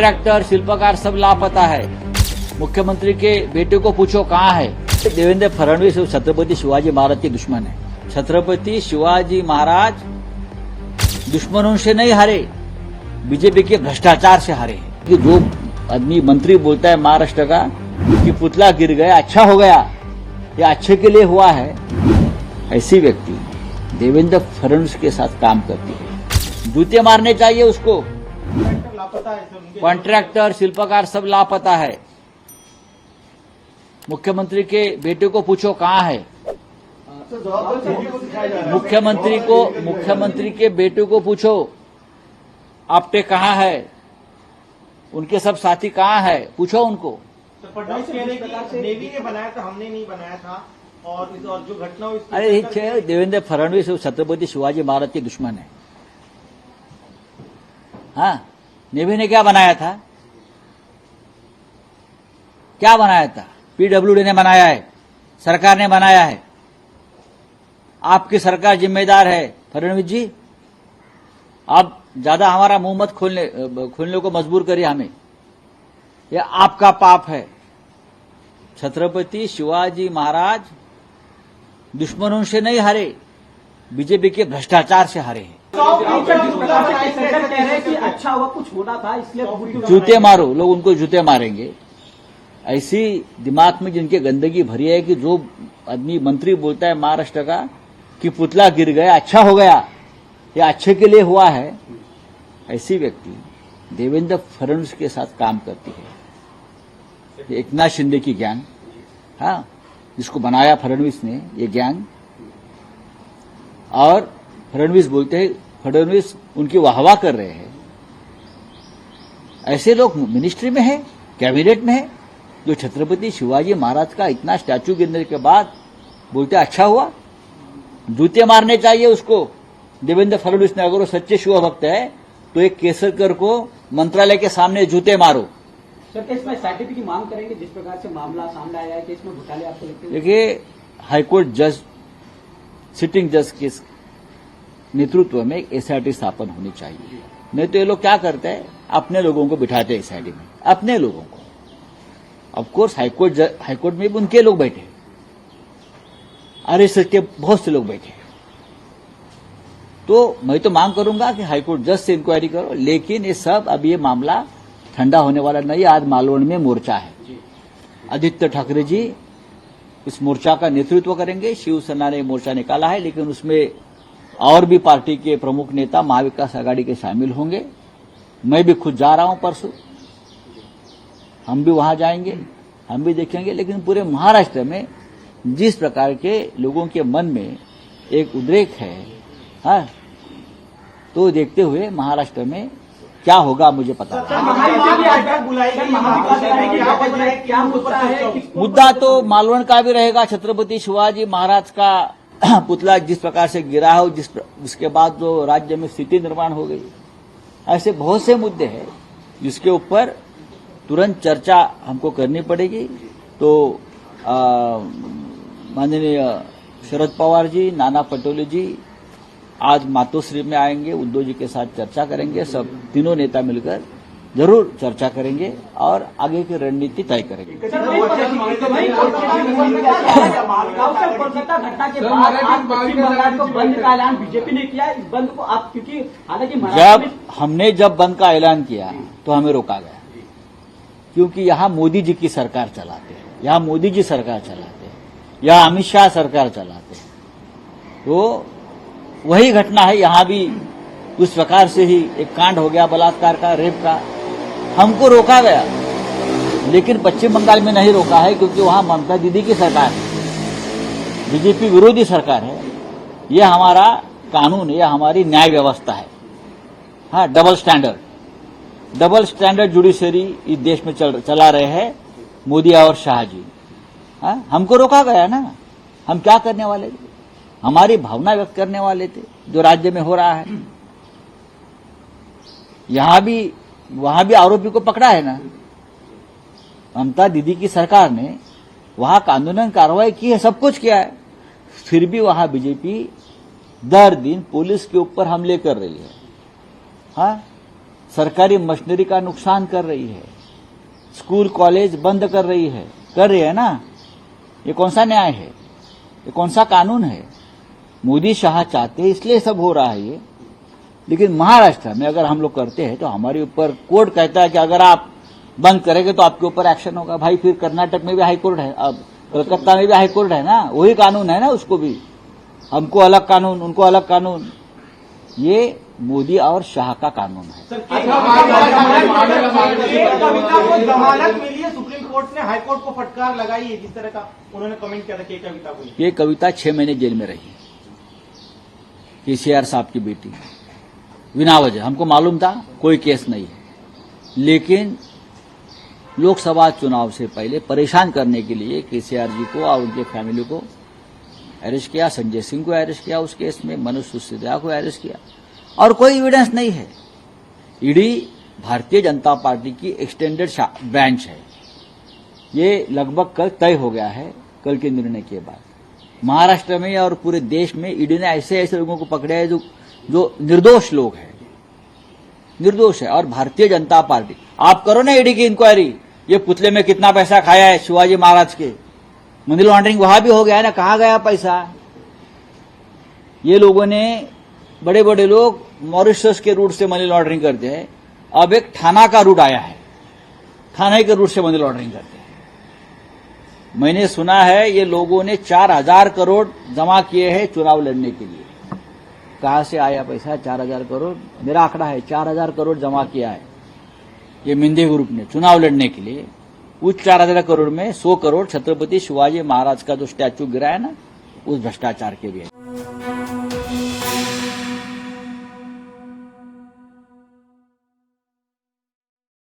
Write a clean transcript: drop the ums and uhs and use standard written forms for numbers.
Contractor, शिल्पकार सब लापता है। मुख्यमंत्री के बेटे को पूछो कहाँ है। देवेंद्र फडणवीस छत्रपति शिवाजी महाराज के दुश्मन है। छत्रपति शिवाजी महाराज दुश्मनों से नहीं हारे, बीजेपी के भ्रष्टाचार से हारे हैं। कि जो आदमी मंत्री बोलता है महाराष्ट्र का कि पुतला गिर गया, अच्छा हो गया, ये अच्छे के लिए हुआ है, ऐसी व्यक्ति देवेंद्र फडणवीस के साथ काम करती है। जूते मारने चाहिए उसको। कॉन्ट्रैक्टर, शिल्पकार सब लापता है। मुख्यमंत्री के बेटे को पूछो कहाँ है। मुख्यमंत्री के बेटे को पूछो आपटे कहाँ है, उनके सब साथी कहाँ है, पूछो उनको। नेवी ने बनाया था, हमने नहीं बनाया था। और जो घटना हुई, अरे देवेंद्र फडणवीस छत्रपति शिवाजी महाराज के दुश्मन है। हाँ, नेवी ने क्या बनाया था? क्या बनाया था? पीडब्ल्यूडी ने बनाया है, सरकार ने बनाया है। आपकी सरकार जिम्मेदार है फडणवीस जी। आप ज्यादा हमारा मुंह मत खोलने को मजबूर करिए हमें। यह आपका पाप है। छत्रपति शिवाजी महाराज दुश्मनों से नहीं हारे, बीजेपी के भ्रष्टाचार से हारे हैं। अच्छा हुआ, कुछ होना था इसलिए जूते मारो, लोग उनको जूते मारेंगे। ऐसी दिमाग में जिनके गंदगी भरी है कि जो आदमी मंत्री बोलता है महाराष्ट्र का कि पुतला गिर गया, अच्छा हो गया, ये अच्छे के लिए हुआ है, ऐसी व्यक्ति देवेंद्र फडणवीस के साथ काम करती है। एकनाथ शिंदे की गैंग, हाँ, जिसको बनाया फडणवीस ने, ये गैंग। और फडणवीस बोलते हैं, फडणवीस उनकी वाहवाह कर रहे हैं। ऐसे लोग मिनिस्ट्री में है, कैबिनेट में है, जो छत्रपति शिवाजी महाराज का इतना स्टैचू गिरने के बाद बोलते अच्छा हुआ। जूते मारने चाहिए उसको। देवेंद्र फडणवीस ने, अगर वो सच्चे शिव भक्त है तो एक केसरकर को मंत्रालय के सामने जूते मारो। सर, क्या इसमें एसआईटी की मांग करेंगे? जिस प्रकार से मामला सामने आया है कि इसमें घोटाले आपको लगते हैं? देखिए, हाईकोर्ट जज, सिटिंग जज के नेतृत्व में एक एसआईटी स्थापन होनी चाहिए। नहीं तो ये लोग क्या करते हैं, अपने लोगों को बिठाते हैं एसआईटी में, अपने लोगों को। ऑफकोर्स हाईकोर्ट में भी उनके लोग बैठे, आरएसएस के बहुत से लोग बैठे। तो मैं तो मांग करूंगा कि हाईकोर्ट जज से इंक्वायरी करो, लेकिन ये सब अब ये मामला ठंडा होने वाला नहीं। आज मालवण में मोर्चा है, आदित्य ठाकरे जी इस मोर्चा का नेतृत्व करेंगे। शिवसेना ने मोर्चा निकाला है, लेकिन उसमें और भी पार्टी के प्रमुख नेता महाविकास आघाड़ी के शामिल होंगे। मैं भी खुद जा रहा हूं परसों, हम भी वहां जाएंगे, हम भी देखेंगे। लेकिन पूरे महाराष्ट्र में जिस प्रकार के लोगों के मन में एक उद्रेक है, हाँ, तो देखते हुए महाराष्ट्र में क्या होगा मुझे पता नहीं। मुद्दा तो मालवण का भी रहेगा। छत्रपति शिवाजी महाराज का पुतला जिस प्रकार से गिरा हो, जिसके बाद जो राज्य में स्थिति निर्माण हो गई, ऐसे बहुत से मुद्दे हैं जिसके ऊपर तुरंत चर्चा हमको करनी पड़ेगी। तो माननीय शरद पवार जी, नाना पटोले जी आज मातोश्री में आएंगे, उद्धव जी के साथ चर्चा करेंगे। सब तीनों नेता मिलकर जरूर चर्चा करेंगे और आगे की रणनीति तय करेंगे। बीजेपी ने किया इस बंद को, आप क्योंकि हालांकि जब बंद का ऐलान किया तो हमें रोका गया, क्योंकि यहाँ मोदी जी की सरकार चलाते हैं, यहाँ मोदी जी सरकार चलाते हैं, यहाँ अमित शाह सरकार चलाते हैं। तो वही घटना है, यहाँ भी उस प्रकार से ही एक कांड हो गया, बलात्कार का, रेप का। हमको रोका गया, लेकिन पश्चिम बंगाल में नहीं रोका है, क्योंकि वहां ममता दीदी की सरकार है, बीजेपी विरोधी सरकार है। यह हमारा कानून, यह हमारी न्याय व्यवस्था है। हाँ, डबल स्टैंडर्ड जुडिशरी इस देश में चला रहे हैं मोदी और शाह जी। हाँ, हमको रोका गया ना। हम क्या करने वाले थे? हमारी भावना व्यक्त करने वाले थे जो राज्य में हो रहा है। यहां भी वहां भी आरोपी को पकड़ा है ना। ममता दीदी की सरकार ने वहां कानूनन कार्रवाई की है, सब कुछ किया है, फिर भी वहां बीजेपी दर दिन पुलिस के ऊपर हमले कर रही है। हाँ, सरकारी मशीनरी का नुकसान कर रही है, स्कूल कॉलेज बंद कर रही है ना। ये कौन सा न्याय है, ये कौन सा कानून है? मोदी शाह चाहते हैं इसलिए सब हो रहा है ये। लेकिन महाराष्ट्र में अगर हम लोग करते हैं तो हमारे ऊपर कोर्ट कहता है कि अगर आप बंद करेंगे तो आपके ऊपर एक्शन होगा। भाई फिर कर्नाटक में भी हाई कोर्ट है, अब कलकत्ता में भी हाई कोर्ट है ना, वही कानून है ना, उसको भी हमको अलग कानून, उनको अलग कानून। ये मोदी और शाह का कानून है। सर, कविता को जमानत मिली है, सुप्रीम कोर्ट ने हाई कोर्ट को फटकार लगाई है, जिस तरह का उन्होंने कमेंट किया था कि कविता को। ये कविता 6 महीने जेल में रही, केसीआर साहब की बेटी, बिना वजह। हमको मालूम था कोई केस नहीं है, लेकिन लोकसभा चुनाव से पहले परेशान करने के लिए केसीआर जी को और उनके फैमिली को अरेस्ट किया, संजय सिंह को अरेस्ट किया उस केस में, मनोज सिसोदिया को अरेस्ट किया, और कोई एविडेंस नहीं है। ईडी भारतीय जनता पार्टी की एक्सटेंडेड ब्रांच है। ये लगभग कल तय हो गया है, कल के निर्णय के बाद। महाराष्ट्र में और पूरे देश में ईडी ने ऐसे ऐसे लोगों को पकड़े हैं जो निर्दोष लोग हैं, निर्दोष है। और भारतीय जनता पार्टी, आप करो ना ईडी की इंक्वायरी, ये पुतले में कितना पैसा खाया है शिवाजी महाराज के, मनी लॉन्ड्रिंग वहां भी हो गया है ना, कहां गया पैसा? ये लोगों ने, बड़े बड़े लोग मॉरिशस के रूट से मनी लॉन्ड्रिंग करते हैं, अब एक थाना का रूट आया है, थाने के रूट से मनी लॉन्ड्रिंग करते हैं। मैंने सुना है ये लोगों ने 4000 करोड़ जमा किए हैं चुनाव लड़ने के लिए। कहां से आया पैसा 4000 करोड़? मेरा आंकड़ा है 4000 करोड़ जमा किया है ये मिंदे ग्रुप ने चुनाव लड़ने के लिए। उस 4000 करोड़ में 100 करोड़ छत्रपति शिवाजी महाराज का जो स्टैच्यू गिरा है ना, उस भ्रष्टाचार के भी है।